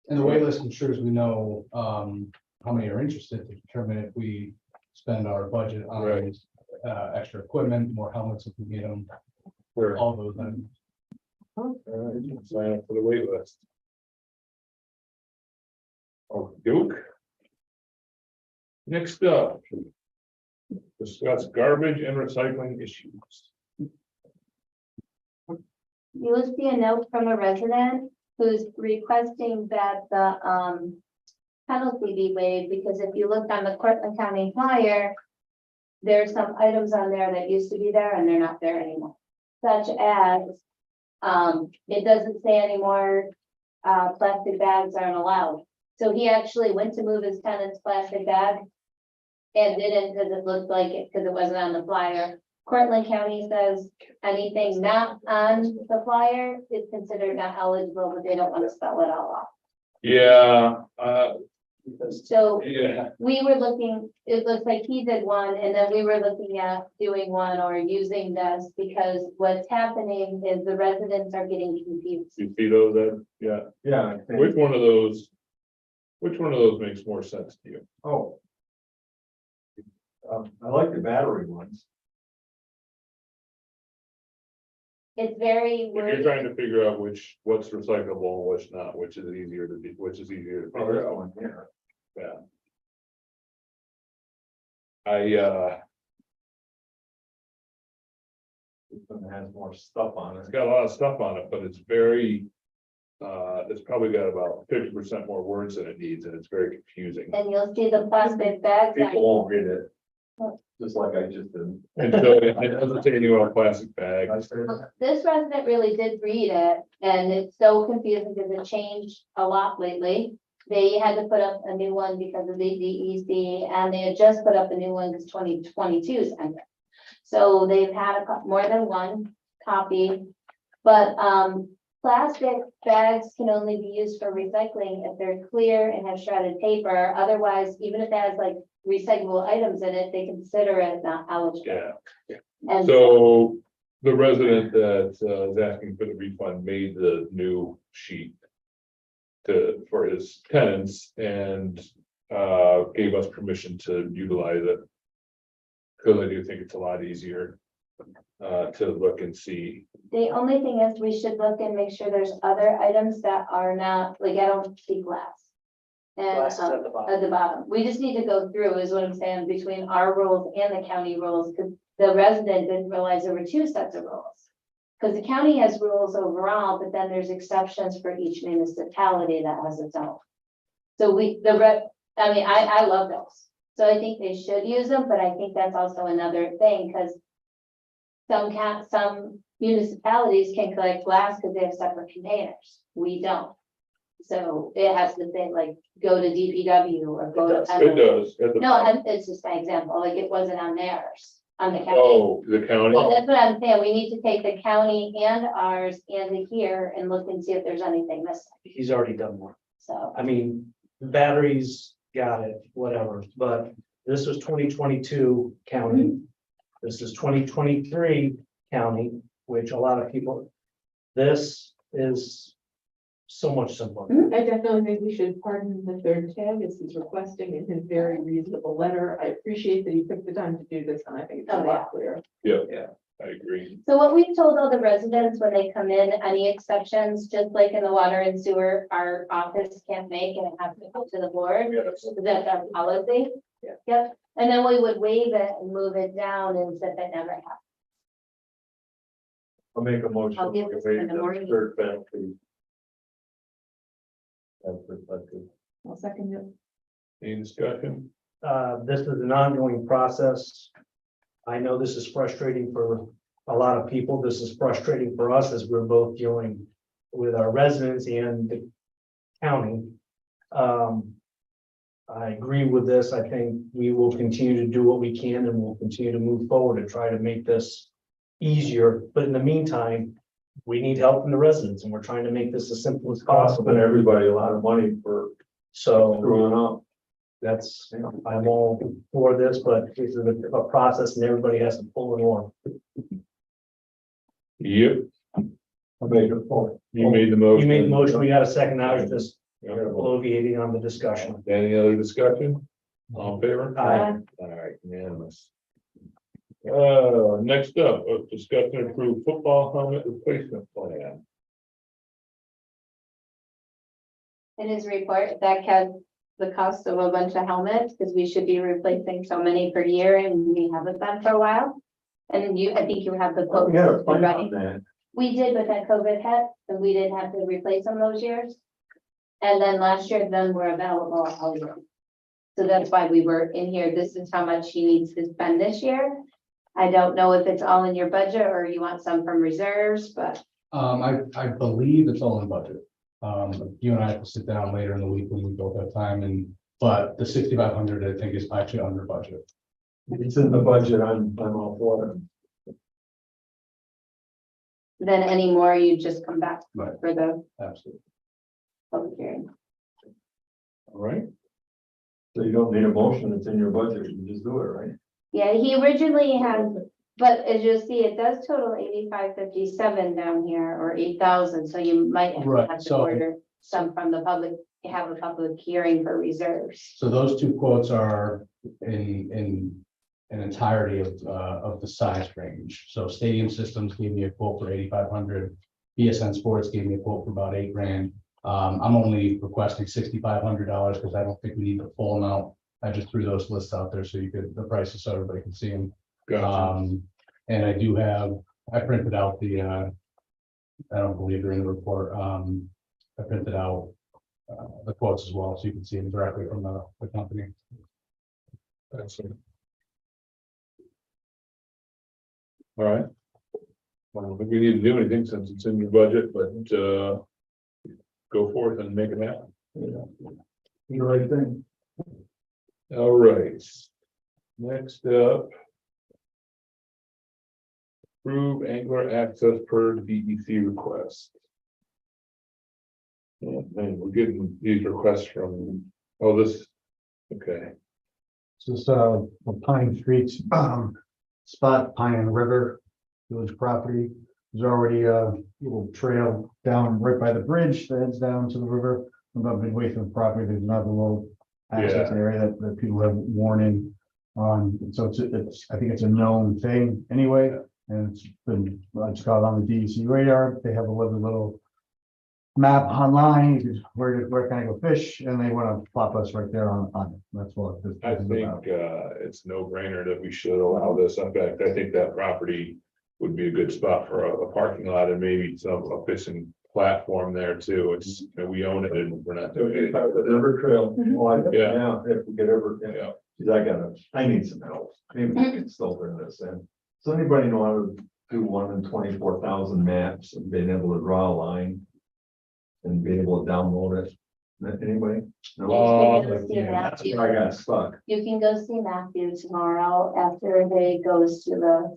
And the wait list ensures we know how many are interested to determine if we spend our budget on Right. extra equipment, more helmets if we need them, Sure. all those items. Sign up for the wait list. Oh, Duke. Next up. Discuss garbage and recycling issues. You will see a note from a resident who's requesting that the penalty be waived, because if you look on the Cortland County flyer, there's some items on there that used to be there and they're not there anymore. Such as, it doesn't say anymore, plastic bags aren't allowed. So he actually went to move his tenant's plastic bag and didn't, because it looked like it, because it wasn't on the flyer. Cortland County says anything not on the flyer is considered not eligible, but they don't want to spell it all out. Yeah, So yeah, we were looking, it looks like he did one, and then we were looking at doing one or using this, because what's happening is the residents are getting confused. you see those, Ed? Yeah, Yeah. which one of those makes more sense to you? Oh. I like the battery ones. It's very If you're wordy. trying to figure out what's recyclable, and what's not, which is easier to Oh, figure there's out. one here. Yeah. I This one has more stuff on it's it. got a lot of stuff on it, but it's very. It's probably got about 50% more words than it needs, and it's very confusing. And you'll see the plastic bags. People won't read it. Just like I just did. And so it doesn't say anything about plastic bags. I said that. This resident really did read it, and it's so confusing because it changed a lot lately. They had to put up a new one because of the DEC, and they had just put up a new one because 2022 is ended. So they've had more than one copy, but plastic bags can only be used for recycling if they're clear and have shredded paper. Otherwise, even if it has like recyclable items in it, they consider it not eligible. Yeah. And So the resident that is asking for the refund made the new sheet for his tenants and gave us permission to utilize it. Because I do think it's a lot easier to look and see. the only thing is we should look and make sure there's other items that are not, like I don't see glass. And Glass is at the bottom. at the bottom, we just need to go through is what I'm saying between our rules and the county rules, because the resident didn't realize there were two sets of rules. Because the county has rules overall, but then there's exceptions for each municipality that has its own. So I love those. So I think they should use them, but I think that's also another thing, because some municipalities can collect glass because they have separate containers. We don't. So it has to say like, go to DPW or go to. It does. at the- No, it's just an example, like it wasn't on theirs, on the county. Oh, the county. Well, that's what I'm saying, we need to take the county and ours and the here and look and see if there's anything missing, He's already done one. so. I mean, the batteries, got it, whatever, but this was 2022 county. This is 2023 county, which a lot of people, this is so much simpler. I definitely think we should pardon the third tab as he's requesting in his very reasonable letter. I appreciate that he took the time to do this, and I think it's a Oh, lot clearer. Yeah, I agree. So what we've told all the residents when they come in, any exceptions, just like in the water and sewer, our office can't make and it has to go to the board. Yes. That's our policy. Yeah. Yep, and then we would waive it and move it down and said that never happened. I'll make a motion. I'll give to this waive in the the morning. third penalty. That's reflected. I'll second it. Any discussion? This is an ongoing process. I know this is frustrating for a lot of people. This is frustrating for us as we're both dealing with our residents and the county. I agree with this. I think we will continue to do what we can and we'll continue to move forward to try to make this easier. But in the meantime, we need help from the residents and we're trying to make this as simple as Costing possible. everybody a lot of money for So screwing up. that's, I'm all for this, but this is a process and everybody has to pull it on. Yep, I made a point. you made the motion. You made the motion, we got a second, now it's just Yeah. Bloviating on the discussion. Any other discussion? All in favor? Aye. All right, unanimous. Next up, discuss and approve football helmet replacement plan. In his report, that has the cost of a bunch of helmets, because we should be replacing so many per year, and we haven't done for a while. And I think you have the Well, quote we had a plan ready. on that. We did, but then COVID hit, and we didn't have to replace them those years. And then last year, then were available all year. So that's why we were in here. This is how much he needs to spend this year. I don't know if it's all in your budget or you want some from reserves, but I believe it's all in budget. You and I have to sit down later in the week when we both have time but the 6,500, I think, is actually under budget. It's in the budget, I'm all for it. then any more, you just come back Right. for the Absolutely. public hearing. All right, So you don't need a motion, it's in your budget, you just do it, right? Yeah, he originally had, but as you'll see, it does total 8557 down here, or 8,000, so you might Right, have to so- order some from the public, have a public hearing for reserves. So those two quotes are in an entirety of the size range. So Stadium Systems gave me a quote for 8,500. BSN Sports gave me a quote for about $8,000. I'm only requesting $6,500 because I don't think we need the full amount. I just threw those lists out there so the prices so everybody can see them. gotcha. And I printed out I don't believe they're in the report. I printed out the quotes as well, so you can see them directly from the company. Excellent. All right. Well, I don't think we need to do anything since it's in your budget, but go forth and make it happen. The right thing. All right. Next up. Approve angler access per DEC request. And we're getting these requests from, okay, This is the Pine Streets spot, Pine and River Village property. There's already a little trail down right by the bridge that heads down to the river. About midway through the property, there's another little access Yeah. area that people have worn in. So it's I think it's a known thing anyway, and it's got on the DEC radar. They have a little map online, where can I go fish, and they want to plop us right there on it. That's what this I is think about. it's no brainer that we should allow this. In fact, I think that property would be a good spot for a parking lot and maybe a fishing platform there too. It's, we own it and we're not doing it. The river trail. Yeah. Yeah, if we could ever, Yeah. because I need some help, maybe we can still turn this in. Does anybody know how to do 1 in 24,000 maps and being able to draw a line? And be able to download it? Anybody? No? You can go see Yeah, that's Matthew. where I got stuck. You can go see Matthew tomorrow after they goes to the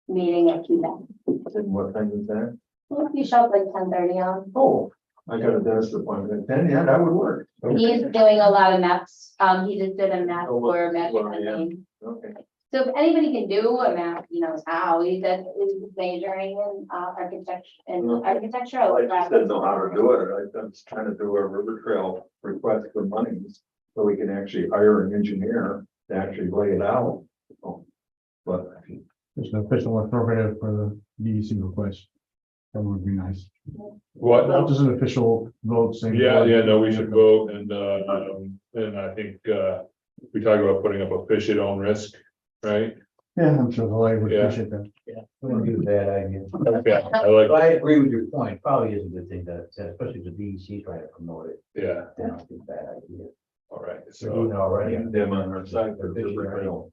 meeting at QDAC. And what time is that? Well, if you show up like 10:30 on, Oh, I got a dentist appointment at 10, yeah, that would work. he's doing a lot of maps. He just did a map Oh, for Magic well, yeah. Lane. Okay. So if anybody can do a map, he knows how. He does is majoring in architecture and architecture. I just didn't know how to do it. I'm just trying to do a river trail request for monies, so we can actually hire an engineer to actually lay it out. Oh, but Just an official affirmative for the DEC request. That would be nice. What now? Just an official vote saying. Yeah, no, we should vote and I think we talked about putting up a fish at own risk, right? Yeah, I'm sure the lawyer would Yeah. appreciate that. I wouldn't be a bad idea. Okay, I like, But I agree with your point, probably is a good thing to, especially the DEC trying to promote it. yeah, I don't think a bad idea. all right, They're doing so, it already. them on our side for river trail.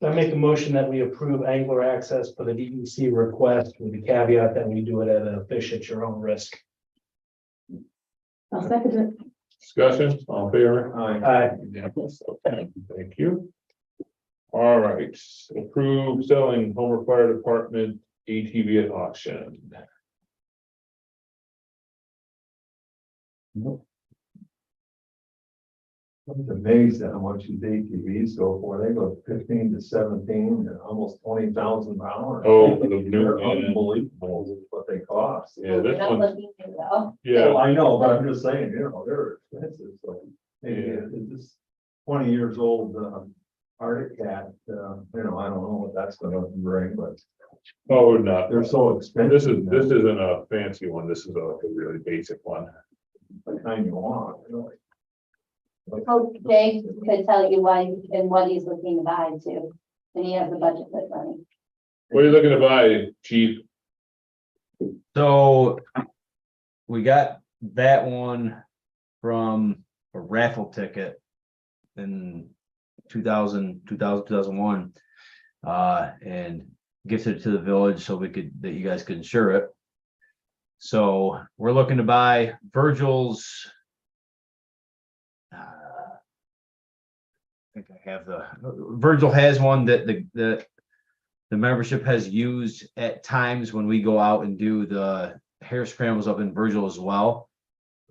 I make a motion that we approve angler access for the DEC request with the caveat that we do it at a fish at your own risk. I'll second it. discussion, all in favor? Unanimous. Okay, thank you. All right, approve selling Homer Fire Department ATV at auction. I'm amazed at how much these ATVs go for. They go 15 to 17 and almost 20,000 pounds. Oh, for the new They're one. unbelievable what they cost. Yeah, We're this not one, looking to go. yeah, Well, I know, but I'm just saying, they're expensive, so maybe Yeah. it's just 20 years old, Arctic cat, I don't know what that's gonna bring, but oh, not. they're so expensive. This isn't a fancy one. This is a really basic one. The kind you want, really. Hope Jay could tell you why and what he's looking to buy too. And he has a budget for money. What are you looking to buy, chief? So we got that one from a raffle ticket in 2001. And gifted it to the village so that you guys could insure it. So we're looking to buy Virgil's. I think I have Virgil has one that the membership has used at times when we go out and do the hair scrambles up in Virgil as well.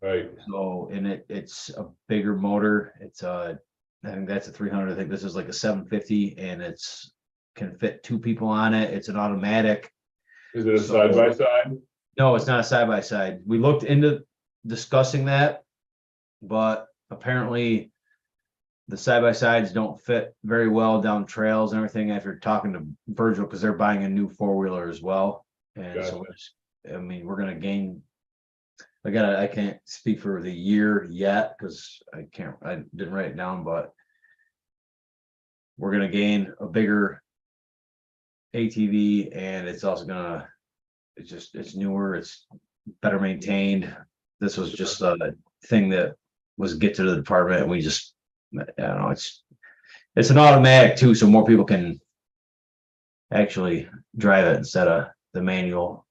Right, So, and it's a bigger motor. It's I think that's a 300. I think this is like a 750 and can fit 2 people on it. It's an automatic. is it a side by side? No, it's not a side by side. We looked into discussing that, but apparently the side by sides don't fit very well down trails and everything after talking to Virgil, because they're buying a new 4-wheeler as well. And so we're gonna gain. Again, I can't speak for the year yet because I didn't write it down, but we're gonna gain a bigger ATV, and it's also it's newer, it's better maintained. This was just a thing that was get to the department, and we just, I don't know, it's an automatic too, so more people can actually drive it instead of the manual.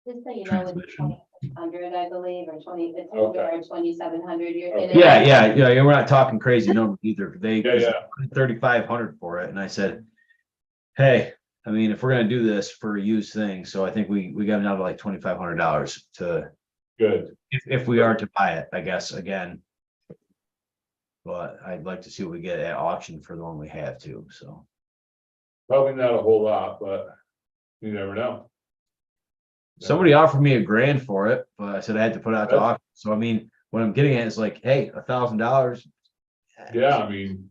Just so you know, it's Transmission. 2,100, I believe, or 20, it's Okay. or 2,700. Yeah, we're not talking crazy numbers either. They Yeah. 3,500 for it, and I said, hey, I mean, if we're gonna do this for a used thing, so I think we got another like $2,500 to, Good, if we are to buy it, I guess, again. But I'd like to see what we get at auction for the one we have too, so. probably not a whole lot, but you never know. Somebody offered me $1,000 for it, but I said I had to put it out to That's- auction. So I mean, what I'm getting at is like, hey, $1,000. Yeah, I mean,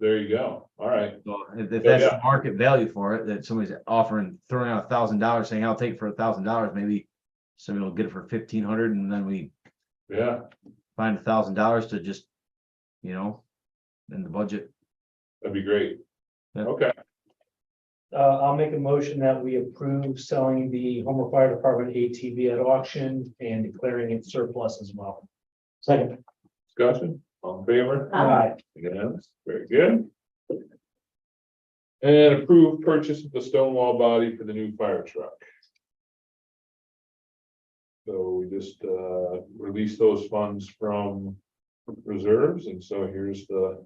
there you go, all right, So if that's the market value for it, that somebody's offering, throwing out $1,000, saying I'll take it for $1,000, maybe somebody will get it for 1,500, and then we yeah, find $1,000 to just, in the budget. that'd be great. Yeah. Okay, I'll make a motion that we approve selling the Homer Fire Department ATV at auction and declaring it surplus as well. Second. discussion, all in favor? Aye. Unanimous, very good. And approve purchase of the stone wall body for the new fire truck. So we just released those funds from reserves, and so here's the,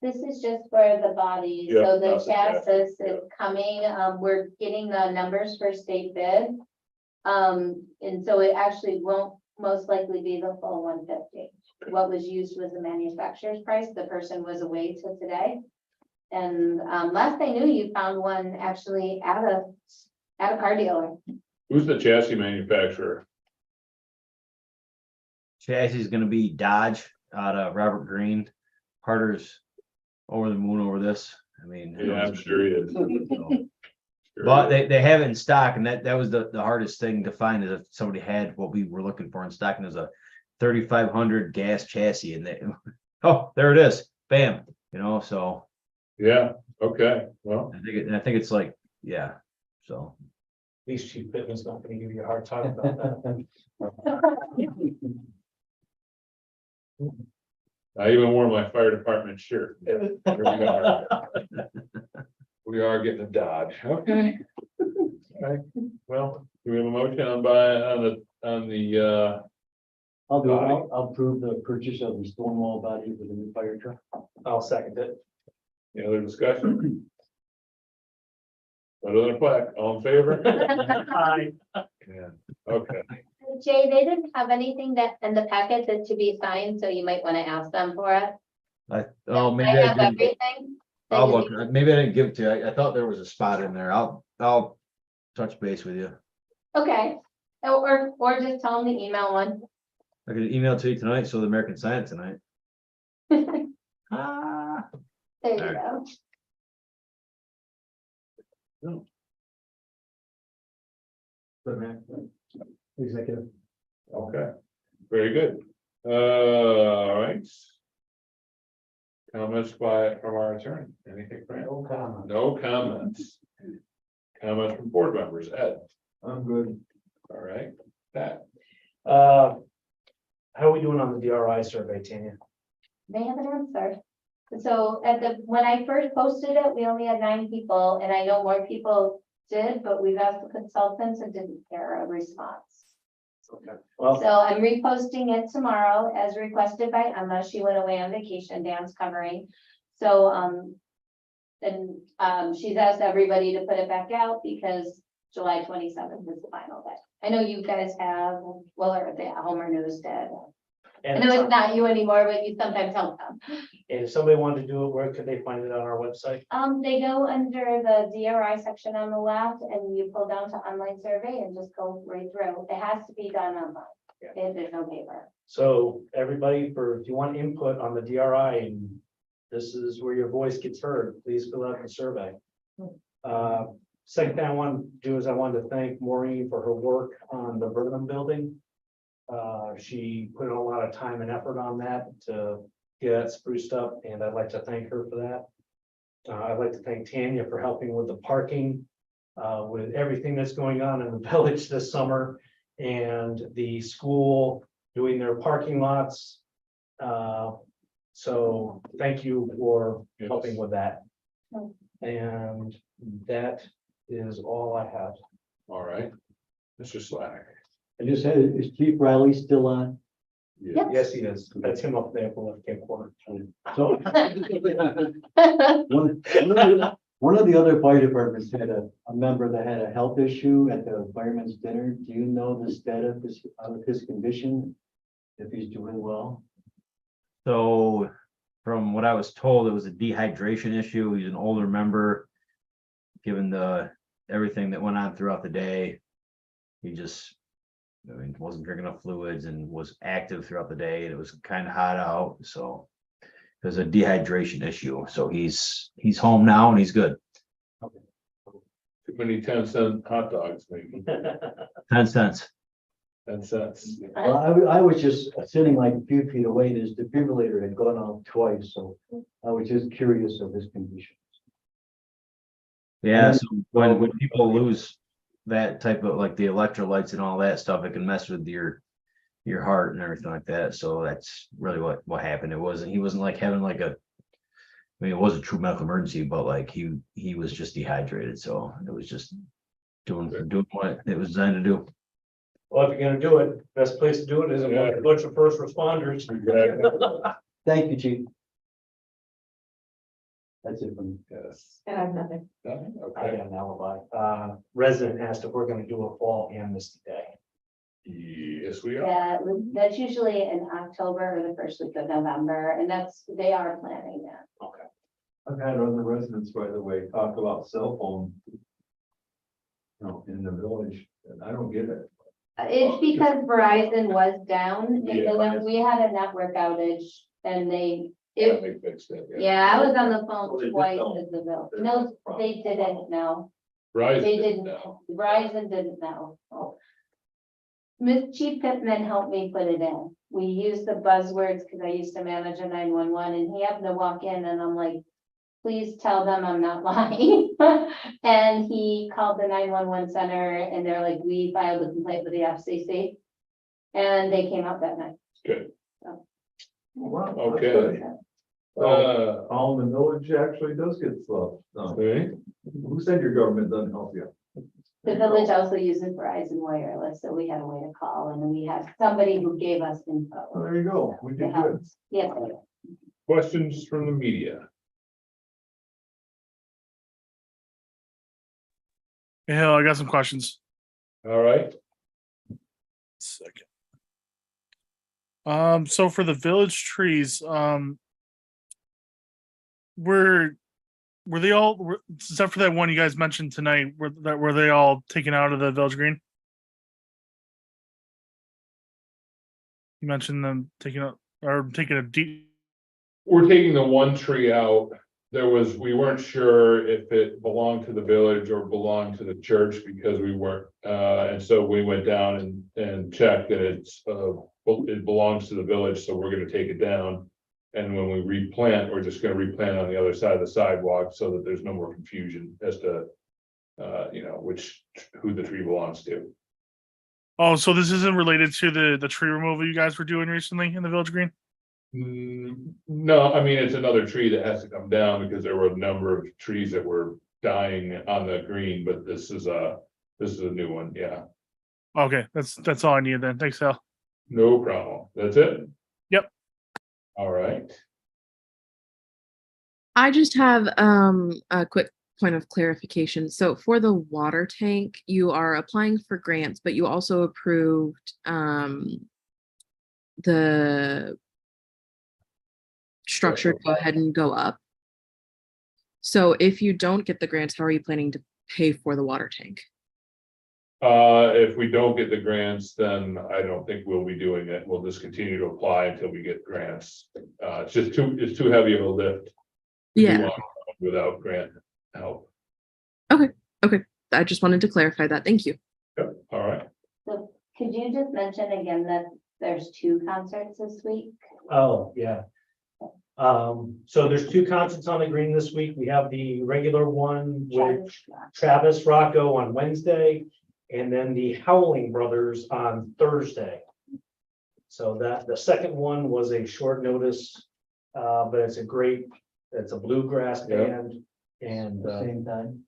This is just for the body, Yeah, so the not the chassis, chassis is coming, we're getting the numbers for state bid. And so it actually won't most likely be the full 150. What was used was the manufacturer's price, the person was away till today. And, last I knew, you found one actually at a car dealer. who's the chassis manufacturer? Chassis is gonna be Dodge out of Robert Green. Carter's over the moon over this. I mean. Yeah, I'm sure he is. So, but they have it in stock, and that was the hardest thing to find, is if somebody had what we were looking for in stock, and there's a 3,500 gas chassis, and oh, there it is, bam, so Yeah, okay, well, I think it's like, yeah, so. At least Chief Pittman's not gonna give you a hard time about that. I even wore my fire department shirt. Here we are. We are getting a Dodge, okay. Alright, well, do we have a motion on the, I'll approve the purchase of the stone wall body for the new fire truck. I'll second it. any other discussion? Other than a plaque, all in favor? Aye. Yeah, okay, Jay, they didn't have anything that in the packet that to be signed, so you might want to ask them for it. Oh, I maybe I have didn't, everything. that I'll you look, need. maybe I didn't give it to you. I thought there was a spot in there. I'll touch base with you. Okay, or just tell them to email one. I could email it to you tonight, so the mayor can sign it tonight. There Ah. you Alright. go. Executive. Okay, very good. All right. Comments from our attorney, anything, Fran? No comment. No comments. Comments from board members, Ed, I'm good. all right, that, How are we doing on the DRI survey, Tanya? They have an answer. So when I first posted it, we only had 9 people, and I know more people did, but we've asked the consultants and didn't hear a response. Okay. Well, So I'm reposting it tomorrow as requested by Emma. She went away on vacation, Dan's covering. So, she's asked everybody to put it back out because July 27th is the final day. I know you guys have, well, or the Homer News did. I know it's not you anymore, but you sometimes help them. and if somebody wanted to do it, where could they find it on our website? They go under the DRI section on the left and you pull down to online survey and just go right through. It has to be done online. There's no paper. So everybody, if you want input on the DRI and this is where your voice gets heard, please fill out the survey. Second thing I want to do is I want to thank Maureen for her work on the Burnham building. She put in a lot of time and effort on that to get that spruced up, and I'd like to thank her for that. I'd like to thank Tanya for helping with the parking, with everything that's going on in the village this summer, and the school doing their parking lots. So thank you for helping with that. And that is all I have. all right. Mr. Slack. I just had, is Chief Riley still on? Yep. Yes, he is. That's him up there for left hand corner. So. One of the other fire departments had a member that had a health issue at the fireman's dinner. Do you know the status of his condition? If he's doing well? So from what I was told, it was a dehydration issue. He's an older member. Given everything that went on throughout the day, he just, wasn't drinking enough fluids and was active throughout the day, and it was kind of hot out, so it was a dehydration issue. So he's home now and he's good. Too many 10-cent hot dogs, maybe, 10 cents. 10 cents. Well, I was just sitting like a few feet away, and his defibrillator had gone off twice, so I was just curious of his condition. Yeah, so when people lose that type of, like, the electrolytes and all that stuff, it can mess with your heart and everything like that. So that's really what happened. He wasn't like having like it was a true medical emergency, but like he was just dehydrated. So it was just doing what it was designed to do. Well, if you're gonna do it, best place to do it is a bunch of first responders. Thank you, Chief. That's it from me. Yes. And I have nothing. I Okay, got an alibi. Resident asked if we're gonna do a fall amnesty day. yes, we are. Yeah, that's usually in October or the first week of November, and they are planning that. I've had other residents, by the way, talk about cell phone. In the village, and I don't get it. It's because Verizon was down, and Yeah. then we had a network outage, and They fixed it. yeah, I was on the phone Well, they did twice know. as the bill. No, they didn't know. Verizon They didn't didn't, know. Verizon didn't know. Miss Chief Pittman helped me put it in. We used the buzzwords because I used to manage a 911, and he happened to walk in and I'm like, please tell them I'm not lying. And he called the 911 center and they're like, we filed a complaint with the FCC. And they came out that night. Good. Wow, that's Okay. good. Uh, All in the village actually does get stuff done. okay. Who said your government doesn't help you? The village also uses Verizon Wireless, so we had a way to call and then we had somebody who gave us Well, info. there you go. We did good. Yeah. Questions from the media? Hey, Hill, I got some questions. All right, second. So for the village trees, were they all, except for that one you guys mentioned tonight, were they all taken out of the village green? You mentioned them taking out or taking a deep. We're taking the one tree out. We weren't sure if it belonged to the village or belonged to the church because we weren't, and so we went down and checked that it belongs to the village, so we're gonna take it down. And when we replant, we're just gonna replant on the other side of the sidewalk so that there's no more confusion as to, who the tree belongs to. Oh, so this isn't related to the tree removal you guys were doing recently in the village green? No, I mean, it's another tree that has to come down because there were a number of trees that were dying on the green, but this is a new one, yeah. Okay, that's all I needed then. Thanks, Al. No problem. That's it? Yep. All right. I just have a quick point of clarification. So for the water tank, you are applying for grants, but you also approved the structure to go ahead and go up. So if you don't get the grants, how are you planning to pay for the water tank? If we don't get the grants, then I don't think we'll be doing it. We'll just continue to apply until we get grants. It's just it's too heavy of a lift. to do Yeah. on- Without grant help. Okay. I just wanted to clarify that. Thank you. Yep, all right. So could you just mention again that there's 2 concerts this week? Oh, yeah. So there's 2 concerts on the green this week. We have the regular one with Travis Rocco on Wednesday, and then the Howling Brothers on Thursday. So that the second one was a short notice, but it's a bluegrass Yeah. band, and Same time.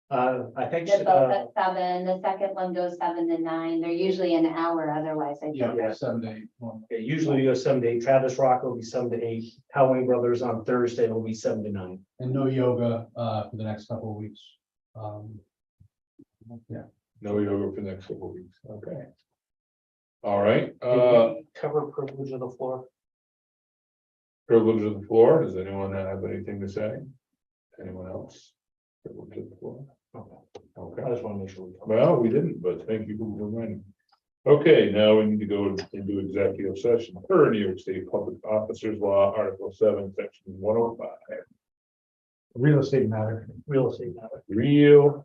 I think They're both at 7, the second one goes 7 to 9, they're usually an hour otherwise, I think. Yeah. 7 to 8. Well, usually we go 7 to 8. Travis Rocco will be 7 to 8. Howling Brothers on Thursday will be 7 to 9. And no yoga for the next couple of weeks. Yeah. No yoga for the next couple of weeks. Okay. All right, Did we cover privilege of the floor? privilege of the floor. Does anyone have anything to say? Anyone else? Privilege of the floor. Okay. I just want to make sure we cover. Well, we didn't, but thank you for reminding. Okay, now we need to go into executive session per New York State Public Officers Law, Article 7, Section 105. Real estate matter. Real estate matter. Real